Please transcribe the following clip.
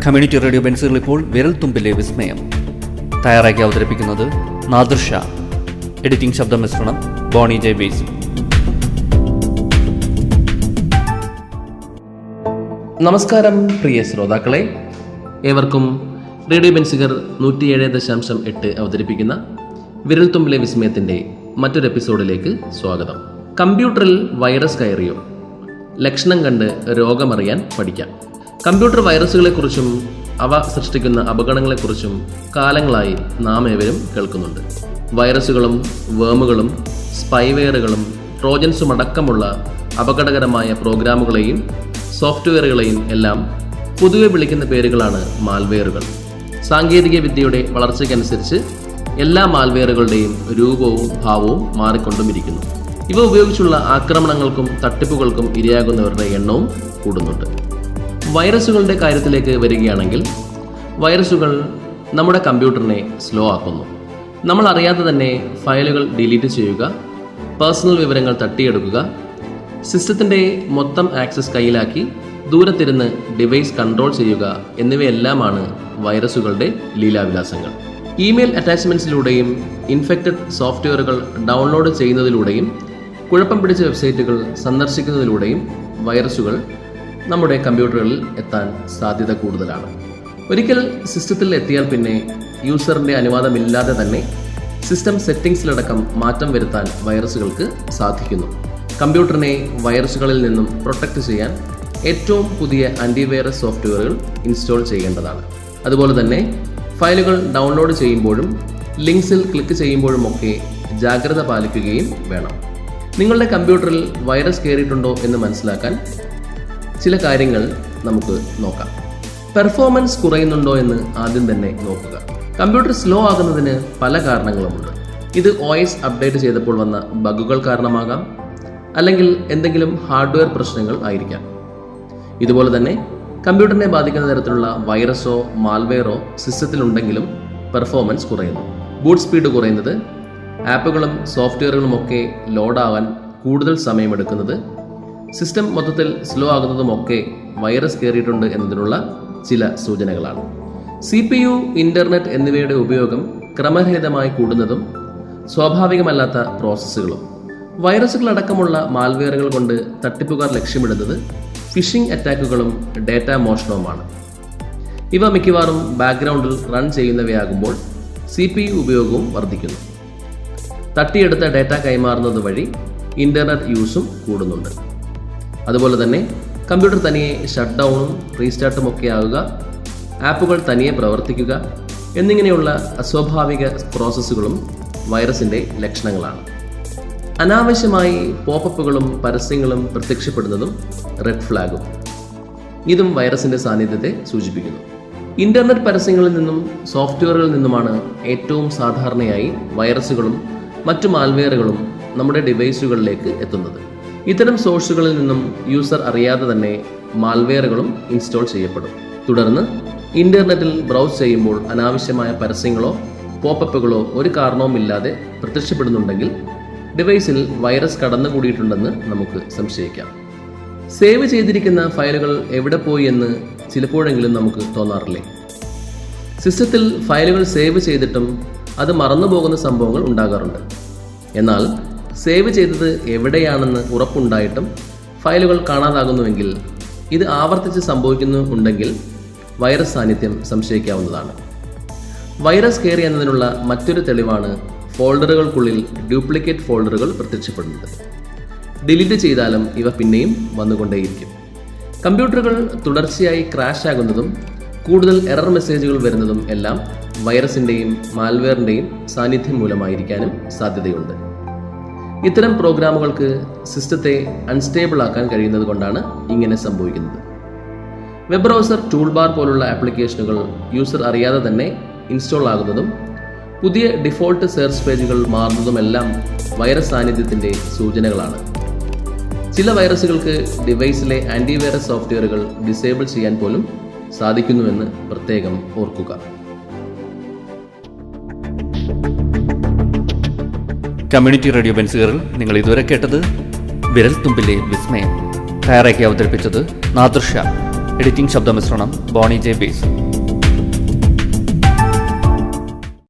Community radio ബെൻസുകൾ ഇപ്പോൾ വിരൽത്തുമ്പിലെ വിസ്മയം. തയ്യാറാക്കി അവതരിപ്പിക്കുന്നത് നാദിർ ഷാ. എഡിറ്റിംഗ് ശബ്ദമിശ്രണം ബോണി ജെ ബേസി. നമസ്കാരം പ്രിയ ശ്രോതാക്കളെ, ഏവർക്കും റേഡിയോ ബെൻസുകൾ 107.8 അവതരിപ്പിക്കുന്ന വിരൽത്തുമ്പിലെ വിസ്മയത്തിൻ്റെ മറ്റൊരു എപ്പിസോഡിലേക്ക് സ്വാഗതം. കമ്പ്യൂട്ടറിൽ വൈറസ് കയറിയോ? ലക്ഷണം കണ്ട് രോഗമറിയാൻ പഠിക്കാം. കമ്പ്യൂട്ടർ വൈറസുകളെക്കുറിച്ചും അവ സൃഷ്ടിക്കുന്ന അപകടങ്ങളെക്കുറിച്ചും കാലങ്ങളായി നാം ഏവരും കേൾക്കുന്നുണ്ട്. വൈറസുകളും വേമുകളും സ്പൈവെയറുകളും ട്രോജൻസും അടക്കമുള്ള അപകടകരമായ പ്രോഗ്രാമുകളെയും സോഫ്റ്റ്വെയറുകളെയും എല്ലാം പൊതുവെ വിളിക്കുന്ന പേരുകളാണ് മാൽവെയറുകൾ. സാങ്കേതിക വിദ്യയുടെ വളർച്ചയ്ക്കനുസരിച്ച് എല്ലാ മാൽവെയറുകളുടെയും രൂപവും ഭാവവും മാറിക്കൊണ്ടുമിരിക്കുന്നു. ഇവ ഉപയോഗിച്ചുള്ള ആക്രമണങ്ങൾക്കും തട്ടിപ്പുകൾക്കും ഇരയാകുന്നവരുടെ എണ്ണവും കൂടുന്നുണ്ട്. വൈറസുകളുടെ കാര്യത്തിലേക്ക് വരികയാണെങ്കിൽ, വൈറസുകൾ നമ്മുടെ കമ്പ്യൂട്ടറിനെ സ്ലോ ആക്കുന്നു. നമ്മൾ അറിയാതെ തന്നെ ഫയലുകൾ ഡിലീറ്റ് ചെയ്യുക, പേഴ്സണൽ വിവരങ്ങൾ തട്ടിയെടുക്കുക, സിസ്റ്റത്തിൻ്റെ മൊത്തം ആക്സസ് കയ്യിലാക്കി ദൂരത്തിരുന്ന് ഡിവൈസ് കൺട്രോൾ ചെയ്യുക എന്നിവയെല്ലാമാണ് വൈറസുകളുടെ ലീലാവിലാസങ്ങൾ. ഇമെയിൽ അറ്റാച്ച്മെൻറ്റ്സിലൂടെയും ഇൻഫെക്റ്റഡ് സോഫ്റ്റ്വെയറുകൾ ഡൗൺലോഡ് ചെയ്യുന്നതിലൂടെയും കുഴപ്പം പിടിച്ച വെബ്സൈറ്റുകൾ സന്ദർശിക്കുന്നതിലൂടെയും വൈറസുകൾ നമ്മുടെ കമ്പ്യൂട്ടറുകളിൽ എത്താൻ സാധ്യത കൂടുതലാണ്. ഒരിക്കൽ സിസ്റ്റത്തിൽ എത്തിയാൽ പിന്നെ യൂസറിൻ്റെ അനുവാദമില്ലാതെ തന്നെ സിസ്റ്റം സെറ്റിംഗ്സിലടക്കം മാറ്റം വരുത്താൻ വൈറസുകൾക്ക് സാധിക്കുന്നു. കമ്പ്യൂട്ടറിനെ വൈറസുകളിൽ നിന്നും പ്രൊട്ടക്റ്റ് ചെയ്യാൻ ഏറ്റവും പുതിയ ആൻറ്റിവൈറസ് സോഫ്റ്റ്വെയറുകൾ ഇൻസ്റ്റാൾ ചെയ്യേണ്ടതാണ്. അതുപോലെ തന്നെ ഫയലുകൾ ഡൗൺലോഡ് ചെയ്യുമ്പോഴും ലിങ്ക്സിൽ ക്ലിക്ക് ചെയ്യുമ്പോഴുമൊക്കെ ജാഗ്രത പാലിക്കുകയും വേണം. നിങ്ങളുടെ കമ്പ്യൂട്ടറിൽ വൈറസ് കയറിയിട്ടുണ്ടോ എന്ന് മനസ്സിലാക്കാൻ ചില കാര്യങ്ങൾ നമുക്ക് നോക്കാം. പെർഫോമൻസ് കുറയുന്നുണ്ടോ എന്ന് ആദ്യം തന്നെ നോക്കുക. കമ്പ്യൂട്ടർ സ്ലോ ആകുന്നതിന് പല കാരണങ്ങളുമുണ്ട്. ഇത് OS അപ്ഡേറ്റ് ചെയ്തപ്പോൾ വന്ന ബഗുകൾ കാരണമാകാം, അല്ലെങ്കിൽ എന്തെങ്കിലും ഹാർഡ്വെയർ പ്രശ്നങ്ങൾ ആയിരിക്കാം. ഇതുപോലെ തന്നെ കമ്പ്യൂട്ടറിനെ ബാധിക്കുന്ന തരത്തിലുള്ള വൈറസോ മാൽവെയറോ സിസ്റ്റത്തിലുണ്ടെങ്കിലും പെർഫോമൻസ് കുറയുന്നു. ബൂട്ട് സ്പീഡ് കുറയുന്നത്, ആപ്പുകളും സോഫ്റ്റ്വെയറുകളുമൊക്കെ ലോഡാവാൻ കൂടുതൽ സമയമെടുക്കുന്നത്, സിസ്റ്റം മൊത്തത്തിൽ സ്ലോ ആകുന്നതുമൊക്കെ വൈറസ് കയറിയിട്ടുണ്ട് എന്നതിനുള്ള ചില സൂചനകളാണ്. CPU, ഇൻ്റർനെറ്റ് എന്നിവയുടെ ഉപയോഗം ക്രമരഹിതമായി കൂടുന്നതും സ്വാഭാവികമല്ലാത്ത പ്രോസസ്സുകളും, വൈറസുകളടക്കമുള്ള മാൽവെയറുകൾ കൊണ്ട് തട്ടിപ്പുകാർ ലക്ഷ്യമിടുന്നത് ഫിഷിംഗ് അറ്റാക്കുകളും ഡേറ്റ മോഷണവുമാണ്. ഇവ മിക്കവാറും ബാക്ക്ഗ്രൗണ്ടിൽ റൺ ചെയ്യുന്നവയാകുമ്പോൾ CPU ഉപയോഗവും വർദ്ധിക്കുന്നു. തട്ടിയെടുത്ത ഡേറ്റ കൈമാറുന്നത് വഴി ഇൻ്റർനെറ്റ് യൂസും കൂടുന്നുണ്ട്. അതുപോലെ തന്നെ കമ്പ്യൂട്ടർ തനിയെ ഷട്ട് ഡൗണും റീസ്റ്റാർട്ടും ഒക്കെ ആവുക, ആപ്പുകൾ തനിയെ പ്രവർത്തിക്കുക എന്നിങ്ങനെയുള്ള അസ്വാഭാവിക പ്രോസസ്സുകളും വൈറസിൻ്റെ ലക്ഷണങ്ങളാണ്. അനാവശ്യമായി പോപ്പപ്പുകളും പരസ്യങ്ങളും പ്രത്യക്ഷപ്പെടുന്നതും റെഡ് ഫ്ലാഗും, ഇതും വൈറസിൻ്റെ സാന്നിധ്യത്തെ സൂചിപ്പിക്കുന്നു. ഇൻ്റർനെറ്റ് പരസ്യങ്ങളിൽ നിന്നും സോഫ്റ്റ്വെയറുകളിൽ നിന്നുമാണ് ഏറ്റവും സാധാരണയായി വൈറസുകളും മറ്റു മാൽവെയറുകളും നമ്മുടെ ഡിവൈസുകളിലേക്ക് എത്തുന്നത്. ഇത്തരം സോഴ്സുകളിൽ നിന്നും യൂസർ അറിയാതെ തന്നെ മാൽവെയറുകളും ഇൻസ്റ്റാൾ ചെയ്യപ്പെടും. തുടർന്ന് ഇൻ്റർനെറ്റിൽ ബ്രൗസ് ചെയ്യുമ്പോൾ അനാവശ്യമായ പരസ്യങ്ങളോ പോപ്പപ്പുകളോ ഒരു കാരണവുമില്ലാതെ പ്രത്യക്ഷപ്പെടുന്നുണ്ടെങ്കിൽ ഡിവൈസിൽ വൈറസ് കടന്നുകൂടിയിട്ടുണ്ടെന്ന് നമുക്ക് സംശയിക്കാം. സേവ് ചെയ്തിരിക്കുന്ന ഫയലുകൾ എവിടെ പോയി എന്ന് ചിലപ്പോഴെങ്കിലും നമുക്ക് തോന്നാറില്ലേ? സിസ്റ്റത്തിൽ ഫയലുകൾ സേവ് ചെയ്തിട്ടും അത് മറന്നുപോകുന്ന സംഭവങ്ങൾ ഉണ്ടാകാറുണ്ട്. എന്നാൽ സേവ് ചെയ്തത് എവിടെയാണെന്ന് ഉറപ്പുണ്ടായിട്ടും ഫയലുകൾ കാണാതാകുന്നുവെങ്കിൽ, ഇത് ആവർത്തിച്ച് സംഭവിക്കുന്നുണ്ടെങ്കിൽ വൈറസ് സാന്നിധ്യം സംശയിക്കാവുന്നതാണ്. വൈറസ് കയറി എന്നതിനുള്ള മറ്റൊരു തെളിവാണ് ഫോൾഡറുകൾക്കുള്ളിൽ ഡ്യൂപ്ലിക്കേറ്റ് ഫോൾഡറുകൾ പ്രത്യക്ഷപ്പെടുന്നത്. ഡിലീറ്റ് ചെയ്താലും ഇവ പിന്നെയും വന്നുകൊണ്ടേയിരിക്കും. കമ്പ്യൂട്ടറുകൾ തുടർച്ചയായി ക്രാഷ് ആകുന്നതും കൂടുതൽ എറർ മെസ്സേജുകൾ വരുന്നതും എല്ലാം വൈറസിൻ്റെയും മാൽവെയറിൻ്റെയും സാന്നിധ്യം മൂലമായിരിക്കാനും സാധ്യതയുണ്ട്. ഇത്തരം പ്രോഗ്രാമുകൾക്ക് സിസ്റ്റത്തെ അൺസ്റ്റേബിൾ ആക്കാൻ കഴിയുന്നത് കൊണ്ടാണ് ഇങ്ങനെ സംഭവിക്കുന്നത്. വെബ് ബ്രൗസർ, ടൂൾ ബാർ പോലുള്ള ആപ്ലിക്കേഷനുകൾ യൂസർ അറിയാതെ തന്നെ ഇൻസ്റ്റാൾ ആകുന്നതും പുതിയ ഡിഫോൾട്ട് സെർച്ച് പേജുകൾ മാറുന്നതുമെല്ലാം വൈറസ് സാന്നിധ്യത്തിൻ്റെ സൂചനകളാണ്. ചില വൈറസുകൾക്ക് ഡിവൈസിലെ ആൻറ്റിവൈറസ് സോഫ്റ്റ്വെയറുകൾ ഡിസേബിൾ ചെയ്യാൻ പോലും സാധിക്കുന്നുവെന്ന് പ്രത്യേകം ഓർക്കുക. കമ്മ്യൂണിറ്റി റേഡിയോ ബെൻസുകളിൽ നിങ്ങൾ ഇതുവരെ കേട്ടത് വിരൽത്തുമ്പിലെ വിസ്മയം. തയ്യാറാക്കി അവതരിപ്പിച്ചത് നാദിർ ഷാ. എഡിറ്റിംഗ് ശബ്ദമിശ്രണം ബോണി ജെ ബേസ്.